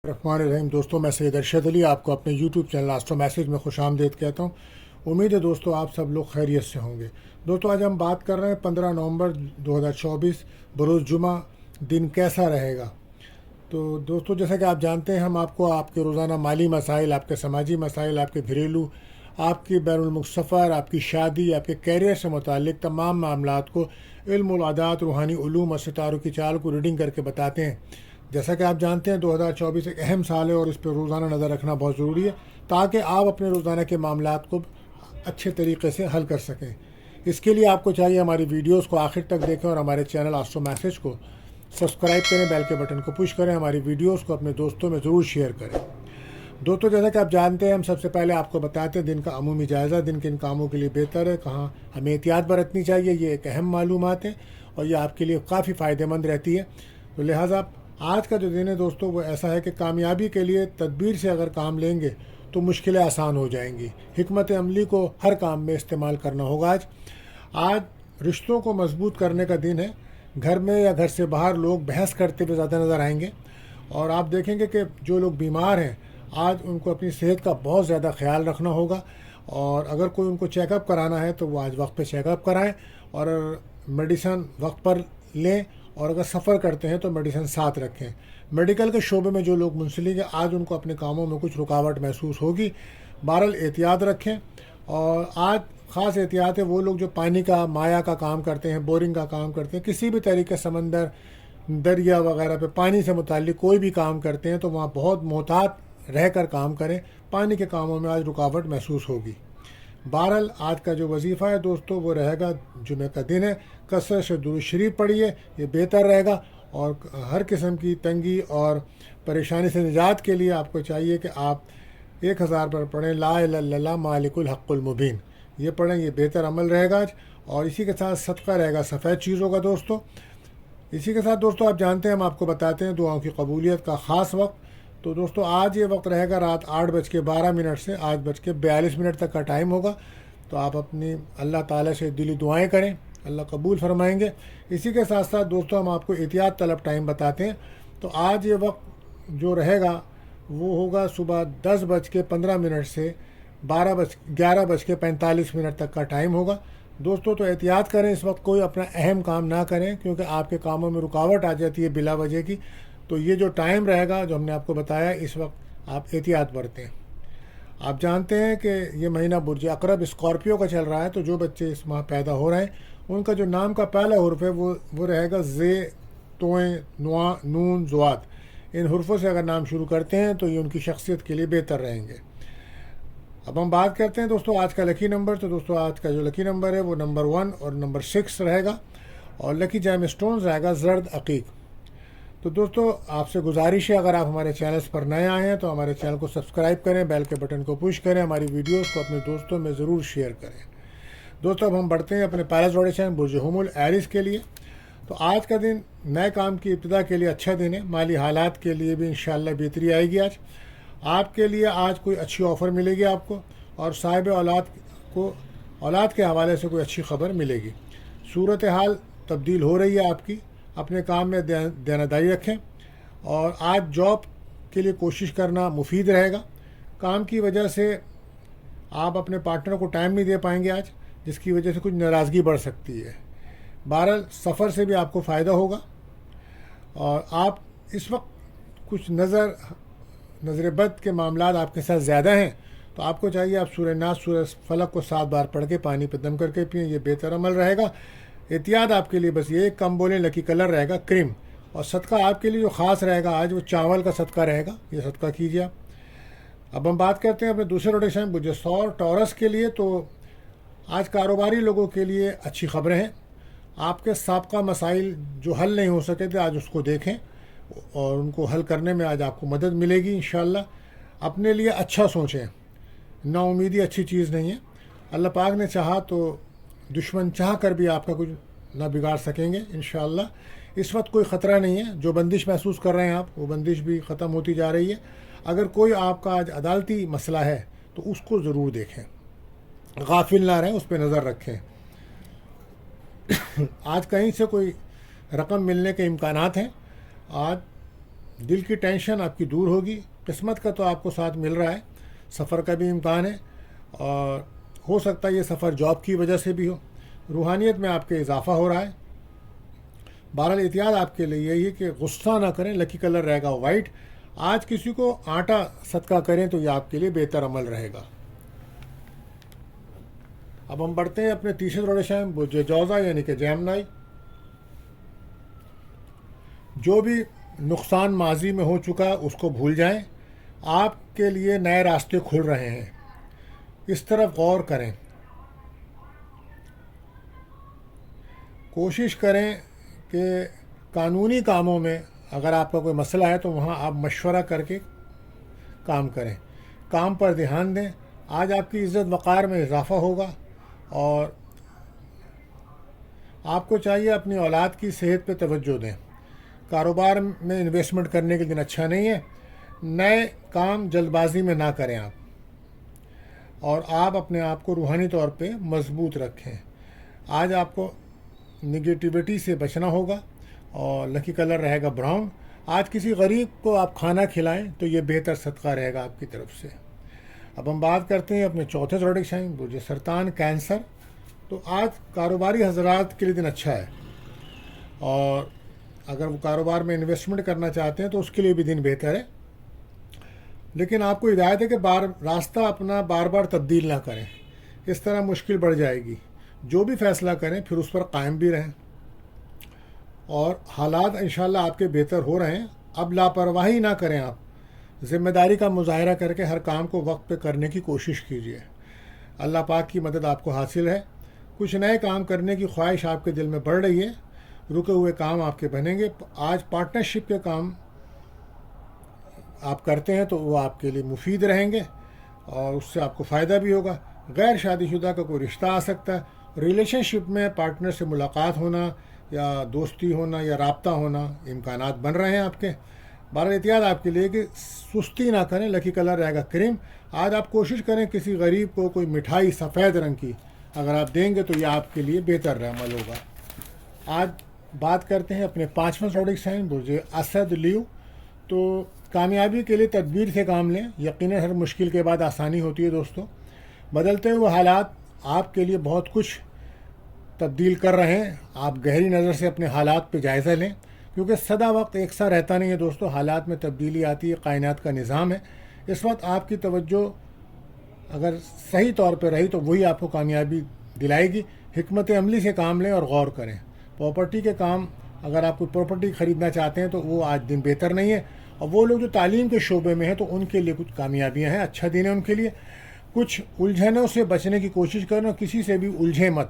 الرحمن الرحیم دوستوں، میں سید ارشد علی آپ کو اپنے یوٹیوب چینل آسٹرو میسیج میں خوش آمدید کہتا ہوں۔ امید ہے دوستوں آپ سب لوگ خیریت سے ہوں گے۔ دوستوں آج ہم بات کر رہے ہیں 15 نومبر 2024 بروز جمعہ دن کیسا رہے گا۔ تو دوستوں جیسا کہ آپ جانتے ہیں، ہم آپ کو آپ کے روزانہ مالی مسائل، آپ کے سماجی مسائل، آپ کے گھریلو، آپ کی بین الملک سفر، آپ کی شادی، آپ کے کیریئر سے متعلق تمام معاملات کو علم العادات، روحانی علوم اور ستاروں کی چال کو ریڈنگ کر کے بتاتے ہیں۔ جیسا کہ آپ جانتے ہیں 2024 ایک اہم سال ہے اور اس پہ روزانہ نظر رکھنا بہت ضروری ہے تاکہ آپ اپنے روزانہ کے معاملات کو اچھے طریقے سے حل کر سکیں۔ اس کے لیے آپ کو چاہیے ہماری ویڈیوز کو آخر تک دیکھیں اور ہمارے چینل آسٹرو میسیج کو سبسکرائب کریں، بیل کے بٹن کو پش کریں، ہماری ویڈیوز کو اپنے دوستوں میں ضرور شیئر کریں۔ دوستوں جیسا کہ آپ جانتے ہیں، ہم سب سے پہلے آپ کو بتاتے ہیں دن کا عمومی جائزہ، دن کن کاموں کے لیے بہتر ہے، کہاں ہمیں احتیاط برتنی چاہیے۔ یہ ایک اہم معلومات ہے اور یہ آپ کے لیے کافی فائدہ مند رہتی ہے۔ تو لہٰذا آج کا جو دن ہے دوستوں وہ ایسا ہے کہ کامیابی کے لیے تدبیر سے اگر کام لیں گے تو مشکلیں آسان ہو جائیں گی۔ حکمت عملی کو ہر کام میں استعمال کرنا ہوگا۔ آج رشتوں کو مضبوط کرنے کا دن ہے۔ گھر میں یا گھر سے باہر لوگ بحث کرتے ہوئے زیادہ نظر آئیں گے اور آپ دیکھیں گے کہ جو لوگ بیمار ہیں آج ان کو اپنی صحت کا بہت زیادہ خیال رکھنا ہوگا، اور اگر کوئی ان کو چیک اپ کرانا ہے تو وہ آج وقت پہ چیک اپ کرائیں اور میڈیسن وقت پر لیں، اور اگر سفر کرتے ہیں تو میڈیسن ساتھ رکھیں۔ میڈیکل کے شعبے میں جو لوگ منسلک ہیں آج ان کو اپنے کاموں میں کچھ رکاوٹ محسوس ہوگی۔ بہرحال احتیاط رکھیں، اور آج خاص احتیاط ہے وہ لوگ جو پانی کا مائع کا کام کرتے ہیں، بورنگ کا کام کرتے ہیں، کسی بھی طریقے سمندر، دریا وغیرہ پہ پانی سے متعلق کوئی بھی کام کرتے ہیں تو وہاں بہت محتاط رہ کر کام کریں۔ پانی کے کاموں میں آج رکاوٹ محسوس ہوگی۔ بہرحال آج کا جو وظیفہ ہے دوستوں وہ رہے گا، جمعہ کا دن ہے، کثرت سے درود شریف پڑھیے، یہ بہتر رہے گا، اور ہر قسم کی تنگی اور پریشانی سے نجات کے لیے آپ کو چاہیے کہ آپ 1000 بار پڑھیں لا الہ الا اللہ مالک الحق المبین، یہ پڑھیں، یہ بہتر عمل رہے گا آج۔ اور اسی کے ساتھ صدقہ رہے گا سفید چیزوں کا دوستوں۔ اسی کے ساتھ دوستوں آپ جانتے ہیں ہم آپ کو بتاتے ہیں دعاؤں کی قبولیت کا خاص وقت۔ تو دوستوں آج یہ وقت رہے گا رات 8:12 سے 8:42 تک کا ٹائم ہوگا۔ تو آپ اپنی اللہ تعالیٰ سے دلی دعائیں کریں، اللہ قبول فرمائیں گے۔ اسی کے ساتھ ساتھ دوستوں ہم آپ کو احتیاط طلب ٹائم بتاتے ہیں۔ تو آج یہ وقت جو رہے گا وہ ہوگا صبح 10:15 سے 11:45 تک کا ٹائم ہوگا۔ دوستوں تو احتیاط کریں، اس وقت کوئی اپنا اہم کام نہ کریں کیونکہ آپ کے کاموں میں رکاوٹ آ جاتی ہے بلا وجہ کی۔ تو یہ جو ٹائم رہے گا جو ہم نے آپ کو بتایا، اس وقت آپ احتیاط برتیں۔ آپ جانتے ہیں کہ یہ مہینہ برج عقرب اسکارپیو کا چل رہا ہے، تو جو بچے اس ماہ پیدا ہو رہے ہیں ان کا جو نام کا پہلا حرف ہے وہ رہے گا زے، توئیں، نوا، نون، زوات۔ ان حرفوں سے اگر نام شروع کرتے ہیں تو یہ ان کی شخصیت کے لیے بہتر رہیں گے۔ اب ہم بات کرتے ہیں دوستوں آج کا لکی نمبر۔ تو دوستوں آج کا جو لکی نمبر ہے وہ نمبر 1 اور نمبر 6 رہے گا، اور لکی جیم اسٹونز رہے گا زرد عقیق۔ تو دوستوں آپ سے گزارش ہے اگر آپ ہمارے چینلز پر نئے آئے ہیں تو ہمارے چینل کو سبسکرائب کریں، بیل کے بٹن کو پش کریں، ہماری ویڈیوز کو اپنے دوستوں میں ضرور شیئر کریں۔ دوستوں اب ہم بڑھتے ہیں اپنے پہلا زوڈیشن برج حمل ایرس کے لیے۔ تو آج کا دن نئے کام کی ابتدا کے لیے اچھا دن ہے، مالی حالات کے لیے بھی انشاءاللہ بہتری آئے گی۔ آج آپ کے لیے آج کوئی اچھی آفر ملے گی آپ کو، اور صاحب اولاد کے حوالے سے کوئی اچھی خبر ملے گی۔ صورتحال تبدیل ہو رہی ہے آپ کی، اپنے کام میں دیانتداری رکھیں، اور آج جاب کے لیے کوشش کرنا مفید رہے گا۔ کام کی وجہ سے آپ اپنے پارٹنر کو ٹائم نہیں دے پائیں گے آج، جس کی وجہ سے کچھ ناراضگی بڑھ سکتی ہے۔ بہرحال سفر سے بھی آپ کو فائدہ ہوگا، اور آپ اس وقت کچھ نظر بد کے معاملات آپ کے ساتھ زیادہ ہیں، تو آپ کو چاہیے آپ سورہ ناس، سورہ فلق کو 7 بار پڑھ کے پانی پہ دم کر کے پئیں، یہ بہتر عمل رہے گا۔ احتیاط آپ کے لیے بس یہ کم بولیں، لکی کلر رہے گا کریم، اور صدقہ آپ کے لیے جو خاص رہے گا آج وہ چاول کا صدقہ رہے گا، یہ صدقہ کیجیے آپ۔ اب ہم بات کرتے ہیں اپنے دوسرے روٹیشن برج ثور ٹورس کے لیے۔ تو آج کاروباری لوگوں کے لیے اچھی خبریں ہیں۔ آپ کے سابقہ مسائل جو حل نہیں ہو سکے تھے آج اس کو دیکھیں، اور ان کو حل کرنے میں آج آپ کو مدد ملے گی انشاءاللہ۔ اپنے لیے اچھا سوچیں، نا امیدی اچھی چیز نہیں ہے۔ اللہ پاک نے چاہا تو دشمن چاہ کر بھی آپ کا کچھ نہ بگاڑ سکیں گے انشاءاللہ۔ اس وقت کوئی خطرہ نہیں ہے، جو بندش محسوس کر رہے ہیں آپ وہ بندش بھی ختم ہوتی جا رہی ہے۔ اگر کوئی آپ کا آج عدالتی مسئلہ ہے تو اس کو ضرور دیکھیں، غافل نہ رہیں، اس پہ نظر رکھیں۔ آج کہیں سے کوئی رقم ملنے کے امکانات ہیں۔ آج دل کی ٹینشن آپ کی دور ہوگی. قسمت کا تو آپ کو ساتھ مل رہا ہے, سفر کا بھی امکان ہے, اور ہو سکتا ہے یہ سفر جاب کی وجہ سے بھی ہو. روحانیت میں آپ کے اضافہ ہو رہا ہے. بہرحال احتیاط آپ کے لیے یہی ہے کہ غصہ نہ کریں. لکی کلر رہے گا وائٹ. آج کسی کو آٹا صدقہ کریں تو یہ آپ کے لیے بہتر عمل رہے گا. اب ہم بڑھتے ہیں اپنے تیسرے روڈیشن برج جوزا یعنی کہ جیمنائی. جو بھی نقصان ماضی میں ہو چکا اس کو بھول جائیں. آپ کے لیے نئے راستے کھل رہے ہیں, اس طرف غور کریں. کوشش کریں کہ قانونی کاموں میں اگر آپ کا کوئی مسئلہ ہے تو وہاں آپ مشورہ کر کے کام کریں. کام پر دھیان دیں. آج آپ کی عزت وقار میں اضافہ ہوگا, اور آپ کو چاہیے اپنی اولاد کی صحت پہ توجہ دیں. کاروبار میں انویسٹمنٹ کرنے کے دن اچھا نہیں ہے. نئے کام جلد بازی میں نہ کریں آپ, اور آپ اپنے آپ کو روحانی طور پہ مضبوط رکھیں. آج آپ کو نگیٹیوٹی سے بچنا ہوگا, اور لکی کلر رہے گا براؤن. آج کسی غریب کو آپ کھانا کھلائیں تو یہ بہتر صدقہ رہے گا آپ کی طرف سے. اب ہم بات کرتے ہیں اپنے چوتھے زوڈک سائن برج سرطان کینسر. تو آج کاروباری حضرات کے لیے دن اچھا ہے, اور اگر وہ کاروبار میں انویسٹمنٹ کرنا چاہتے ہیں تو اس کے لیے بھی دن بہتر ہے. لیکن آپ کو ہدایت ہے کہ راستہ اپنا بار بار تبدیل نہ کریں, اس طرح مشکل بڑھ جائے گی. جو بھی فیصلہ کریں پھر اس پر قائم بھی رہیں, اور حالات انشاءاللہ آپ کے بہتر ہو رہے ہیں. اب لاپرواہی نہ کریں. آپ ذمہ داری کا مظاہرہ کر کے ہر کام کو وقت پہ کرنے کی کوشش کیجیے. اللہ پاک کی مدد آپ کو حاصل ہے. کچھ نئے کام کرنے کی خواہش آپ کے دل میں بڑھ رہی ہے. رکے ہوئے کام آپ کے بنیں گے. آج پارٹنرشپ کے کام آپ کرتے ہیں تو وہ آپ کے لیے مفید رہیں گے, اور اس سے آپ کو فائدہ بھی ہوگا. غیر شادی شدہ کا کوئی رشتہ آ سکتا ہے. ریلیشن شپ میں پارٹنر سے ملاقات ہونا یا دوستی ہونا یا رابطہ ہونا امکانات بن رہے ہیں آپ کے. بہرحال احتیاط آپ کے لیے کہ سستی نہ کریں. لکی کلر رہے گا کریم. آج آپ کوشش کریں کسی غریب کو کوئی مٹھائی سفید رنگ کی اگر آپ دیں گے تو یہ آپ کے لیے بہتر عمل ہوگا. آج بات کرتے ہیں اپنے پانچواں زوڈک سائن برج اسد لیو. تو کامیابی کے لیے تدبیر سے کام لیں. یقیناً ہر مشکل کے بعد آسانی ہوتی ہے دوستوں. بدلتے ہوئے حالات آپ کے لیے بہت کچھ تبدیل کر رہے ہیں. آپ گہری نظر سے اپنے حالات پہ جائزہ لیں, کیونکہ سدا وقت ایک سا رہتا نہیں ہے دوستوں. حالات میں تبدیلی آتی ہے. کائنات کا نظام ہے. اس وقت آپ کی توجہ اگر صحیح طور پہ رہی تو وہی آپ کو کامیابی دلائے گی. حکمت عملی سے کام لیں اور غور کریں. پراپرٹی کے کام, اگر آپ کوئی پراپرٹی خریدنا چاہتے ہیں تو وہ آج دن بہتر نہیں ہے. اور وہ لوگ جو تعلیم کے شعبے میں ہیں تو ان کے لیے کچھ کامیابیاں ہیں. اچھا دن ہے ان کے لیے. کچھ الجھنوں سے بچنے کی کوشش کریں, اور کسی سے بھی الجھے مت.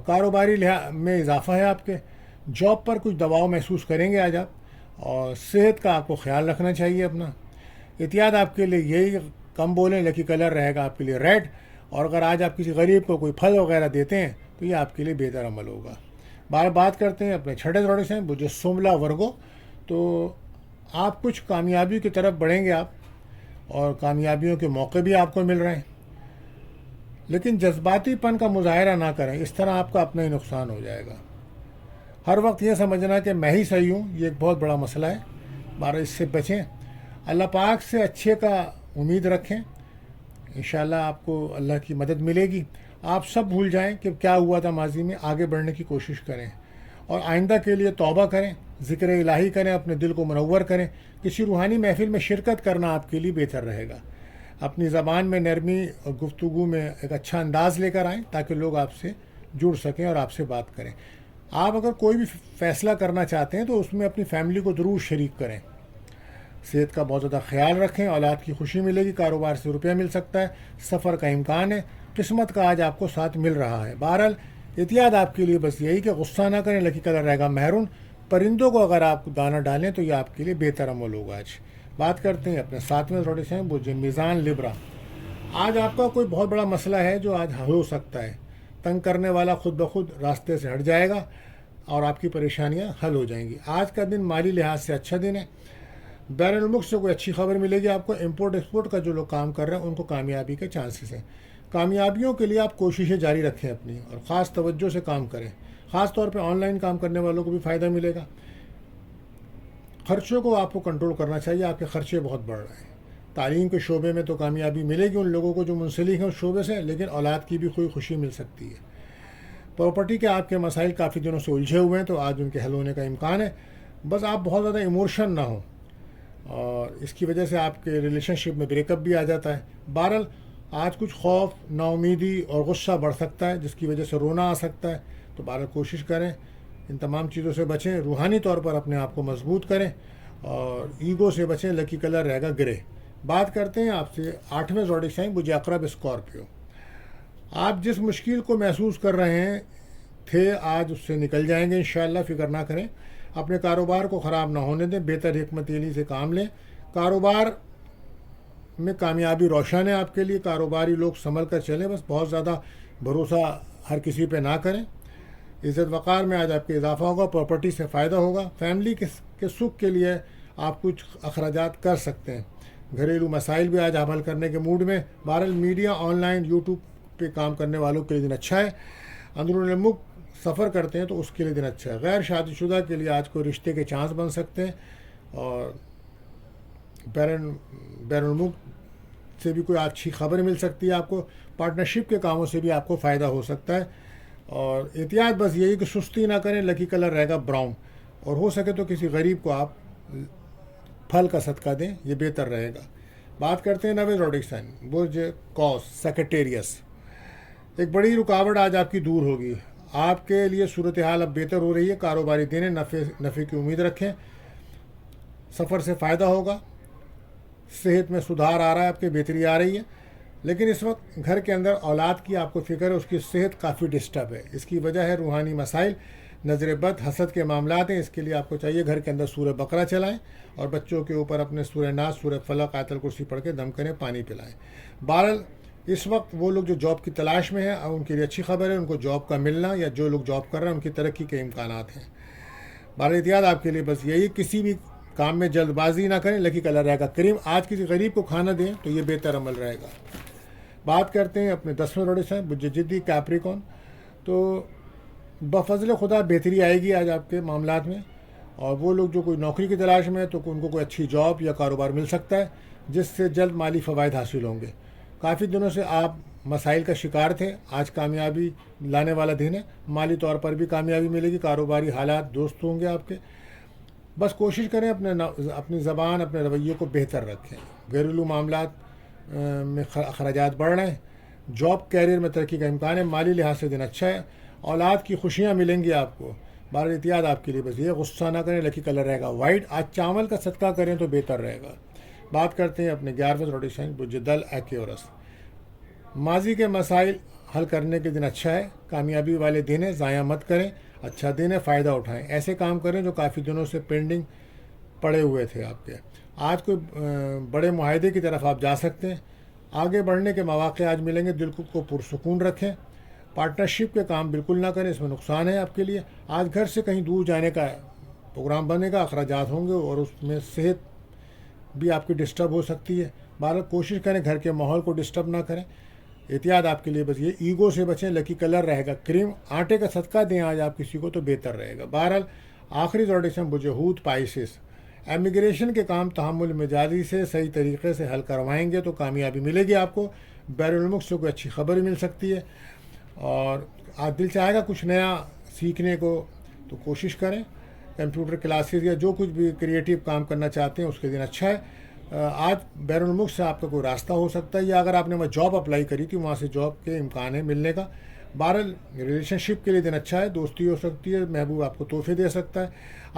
کاروباری میں اضافہ ہے آپ کے. جاب پر کچھ دباؤ محسوس کریں گے آج آپ, اور صحت کا آپ کو خیال رکھنا چاہیے اپنا. احتیاط آپ کے لیے یہی کم بولیں. لکی کلر رہے گا آپ کے لیے ریڈ. اور اگر آج آپ کسی غریب کو کوئی پھل وغیرہ دیتے ہیں تو یہ آپ کے لیے بہتر عمل ہوگا. بات کرتے ہیں اپنے چھٹے زوڈک سے برج سوملا ورگو. تو آپ کچھ کامیابی کی طرف بڑھیں گے آپ, اور کامیابیوں کے موقع بھی آپ کو مل رہے ہیں. لیکن جذباتی پن کا مظاہرہ نہ کریں, اس طرح آپ کا اپنا ہی نقصان ہو جائے گا. ہر وقت یہ سمجھنا کہ میں ہی صحیح ہوں, یہ ایک بہت بڑا مسئلہ ہے. بہرحال اس سے بچیں. اللہ پاک سے اچھے کا امید رکھیں. انشاءاللہ آپ کو اللہ کی مدد ملے گی. آپ سب بھول جائیں کہ کیا ہوا تھا ماضی میں. آگے بڑھنے کی کوشش کریں, اور آئندہ کے لیے توبہ کریں. ذکر الہی کریں. اپنے دل کو منور کریں. کسی روحانی محفل میں شرکت کرنا آپ کے لیے بہتر رہے گا. اپنی زبان میں نرمی اور گفتگو میں ایک اچھا انداز لے کر آئیں تاکہ لوگ آپ سے جڑ سکیں اور آپ سے بات کریں. آپ اگر کوئی بھی فیصلہ کرنا چاہتے ہیں تو اس میں اپنی فیملی کو ضرور شریک کریں. صحت کا بہت زیادہ خیال رکھیں. اولاد کی خوشی ملے گی. کاروبار سے روپیہ مل سکتا ہے. سفر کا امکان ہے. قسمت کا آج آپ کو ساتھ مل رہا ہے. بہرحال احتیاط آپ کے لیے بس یہی کہ غصہ نہ کریں. لکی کلر رہے گا مہرون. پرندوں کو اگر آپ دانہ ڈالیں تو یہ آپ کے لیے بہتر عمل ہوگا. آج بات کرتے ہیں اپنے ساتویں زوڈک سے برج میزان لبرا. آج آپ کا کوئی بہت بڑا مسئلہ ہے جو آج ہو سکتا ہے. تنگ کرنے والا خود بخود راستے سے ہٹ جائے گا, اور آپ کی پریشانیاں حل ہو جائیں گی. آج کا دن مالی لحاظ سے اچھا دن ہے. بین الملک سے کوئی اچھی خبر ملے گی آپ کو. امپورٹ ایکسپورٹ کا جو لوگ کام کر رہے ہیں ان کو کامیابی کے چانسز ہیں. کامیابیوں کے لیے آپ کوششیں جاری رکھیں اپنی, اور خاص توجہ سے کام کریں. خاص طور پہ آن لائن کام کرنے والوں کو بھی فائدہ ملے گا. خرچوں کو آپ کو کنٹرول کرنا چاہیے، آپ کے خرچے بہت بڑھ رہے ہیں۔ تعلیم کے شعبے میں تو کامیابی ملے گی ان لوگوں کو جو منسلک ہیں اس شعبے سے، لیکن اولاد کی بھی کوئی خوشی مل سکتی ہے۔ پراپرٹی کے آپ کے مسائل کافی دنوں سے الجھے ہوئے ہیں، تو آج ان کے حل ہونے کا امکان ہے۔ بس آپ بہت زیادہ ایموشن نہ ہوں، اور اس کی وجہ سے آپ کے ریلیشن شپ میں بریک اپ بھی آ جاتا ہے۔ بہرحال آج کچھ خوف، نا امیدی اور غصہ بڑھ سکتا ہے، جس کی وجہ سے رونا آ سکتا ہے، تو بہرحال کوشش کریں ان تمام چیزوں سے بچیں، روحانی طور پر اپنے آپ کو مضبوط کریں اور ایگو سے بچیں۔ لکی کلر رہے گا گرے۔ بات کرتے ہیں آپ سے 8ویں زوڈک سائن برج عقرب اسکارپیو۔ آپ جس مشکل کو محسوس کر رہے ہیں تھے، آج اس سے نکل جائیں گے انشاءاللہ، فکر نہ کریں۔ اپنے کاروبار کو خراب نہ ہونے دیں، بہتر حکمت عملی سے کام لیں۔ کاروبار میں کامیابی روشن ہے آپ کے لیے، کاروباری لوگ سنبھل کر چلیں، بس بہت زیادہ بھروسہ ہر کسی پہ نہ کریں۔ عزت وقار میں آج آپ کے اضافہ ہوگا، پراپرٹی سے فائدہ ہوگا۔ فیملی کے سکھ کے لیے آپ کچھ اخراجات کر سکتے ہیں۔ گھریلو مسائل بھی آج حل کرنے کے موڈ میں۔ بہرحال میڈیا، آن لائن، یوٹیوب پہ کام کرنے والوں کے لیے دن اچھا ہے۔ اندرون ملک سفر کرتے ہیں تو اس کے لیے دن اچھا ہے۔ غیر شادی شدہ کے لیے آج کوئی رشتے کے چانس بن سکتے ہیں، اور بیرون ملک سے بھی کوئی اچھی خبر مل سکتی ہے آپ کو۔ پارٹنرشپ کے کاموں سے بھی آپ کو فائدہ ہو سکتا ہے، اور احتیاط بس یہی کہ سستی نہ کریں۔ لکی کلر رہے گا براؤن، اور ہو سکے تو کسی غریب کو آپ پھل کا صدقہ دیں، یہ بہتر رہے گا۔ بات کرتے ہیں 9ویں زوڈک سائن برج قوس سیکریٹیریس۔ ایک بڑی رکاوٹ آج آپ کی دور ہوگی۔ آپ کے لیے صورتحال اب بہتر ہو رہی ہے۔ کاروباری دن نفع کی امید رکھیں، سفر سے فائدہ ہوگا۔ صحت میں سدھار آ رہا ہے، آپ کی بہتری آ رہی ہے، لیکن اس وقت گھر کے اندر اولاد کی آپ کو فکر ہے، اس کی صحت کافی ڈسٹرب ہے۔ اس کی وجہ ہے روحانی مسائل، نظر بد، حسد کے معاملات ہیں۔ اس کے لیے آپ کو چاہیے گھر کے اندر سورہ بقرہ چلائیں، اور بچوں کے اوپر اپنے سورہ ناس، سورہ فلق، آیت الکرسی پڑھ کے دم کریں، پانی پلائیں۔ بہرحال اس وقت وہ لوگ جو جاب کی تلاش میں ہیں، ان کے لیے اچھی خبر ہے، ان کو جاب کا ملنا، یا جو لوگ جاب کر رہے ہیں ان کی ترقی کے امکانات ہیں۔ بہرحال احتیاط آپ کے لیے بس یہی، کسی بھی کام میں جلد بازی نہ کریں۔ لکی کلر رہے گا کریم۔ آج کسی غریب کو کھانا دیں تو یہ بہتر عمل رہے گا۔ بات کرتے ہیں اپنے 10ویں زوڈک سائن برج جدی کیپریکون۔ تو بفضل خدا بہتری آئے گی آج آپ کے معاملات میں، اور وہ لوگ جو کوئی نوکری کی تلاش میں ہے تو ان کو کوئی اچھی جاب یا کاروبار مل سکتا ہے، جس سے جلد مالی فوائد حاصل ہوں گے۔ کافی دنوں سے آپ مسائل کا شکار تھے، آج کامیابی لانے والا دن ہے۔ مالی طور پر بھی کامیابی ملے گی، کاروباری حالات درست ہوں گے آپ کے۔ بس کوشش کریں اپنی زبان، اپنے رویے کو بہتر رکھیں۔ گھریلو معاملات میں اخراجات بڑھ رہے ہیں۔ جاب کیریئر میں ترقی کا امکان ہے، مالی لحاظ سے دن اچھا ہے۔ اولاد کی خوشیاں ملیں گی آپ کو۔ بہرحال احتیاط آپ کے لیے بس یہ، غصہ نہ کریں۔ لکی کلر رہے گا وائٹ۔ آج چاول کا صدقہ کریں تو بہتر رہے گا۔ بات کرتے ہیں اپنے 11ویں زوڈک سائن برج دل ایکیورس۔ ماضی کے مسائل حل کرنے کے دن اچھا ہے، کامیابی والے دن ہے، ضائع مت کریں، اچھا دن ہے، فائدہ اٹھائیں۔ ایسے کام کریں جو کافی دنوں سے پینڈنگ پڑے ہوئے تھے آپ کے۔ آج کوئی بڑے معاہدے کی طرف آپ جا سکتے ہیں، آگے بڑھنے کے مواقع آج ملیں گے۔ دل کو پرسکون رکھیں۔ پارٹنرشپ کے کام بالکل نہ کریں، اس میں نقصان ہے آپ کے لیے۔ آج گھر سے کہیں دور جانے کا پروگرام بنے گا، اخراجات ہوں گے، اور اس میں صحت بھی آپ کی ڈسٹرب ہو سکتی ہے۔ بہرحال کوشش کریں گھر کے ماحول کو ڈسٹرب نہ کریں۔ احتیاط آپ کے لیے بس یہ، ایگو سے بچیں۔ لکی کلر رہے گا کریم۔ آٹے کا صدقہ دیں آج آپ کسی کو تو بہتر رہے گا۔ بہرحال آخری زوڈک سائن برج حوت پائسس۔ امیگریشن کے کام تحمل مزاجی سے صحیح طریقے سے حل کروائیں گے تو کامیابی ملے گی آپ کو۔ بیرون ملک سے کوئی اچھی خبر مل سکتی ہے، اور آج دل چاہے گا کچھ نیا سیکھنے کو تو کوشش کریں۔ کمپیوٹر کلاسز یا جو کچھ بھی کریٹیو کام کرنا چاہتے ہیں اس کے دن اچھا ہے۔ آج بیرون ملک سے آپ کا کوئی راستہ ہو سکتا ہے، یا اگر آپ نے وہاں جاب اپلائی کری تھی وہاں سے جاب کے امکان ہے ملنے کا۔ بہرحال ریلیشن شپ کے لیے دن اچھا ہے، دوستی ہو سکتی ہے، محبوب آپ کو تحفے دے سکتا ہے۔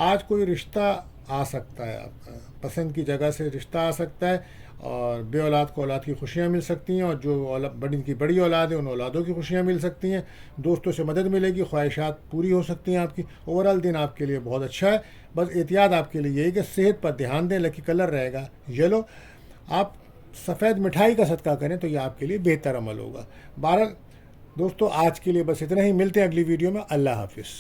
آج کوئی رشتہ آ سکتا ہے، آپ کا پسند کی جگہ سے رشتہ آ سکتا ہے، اور بے اولاد کو اولاد کی خوشیاں مل سکتی ہیں، اور جو بڑی اولاد ہے ان اولادوں کی خوشیاں مل سکتی ہیں۔ دوستوں سے مدد ملے گی، خواہشات پوری ہو سکتی ہیں آپ کی۔ اوورال دن آپ کے لیے بہت اچھا ہے، بس احتیاط آپ کے لیے یہی کہ صحت پر دھیان دیں۔ لکی کلر رہے گا یلو۔ آپ سفید مٹھائی کا صدقہ کریں تو یہ آپ کے لیے بہتر عمل ہوگا۔ بہرحال دوستو آج کے لیے بس اتنا ہی، ملتے ہیں اگلی ویڈیو میں۔ اللہ حافظ۔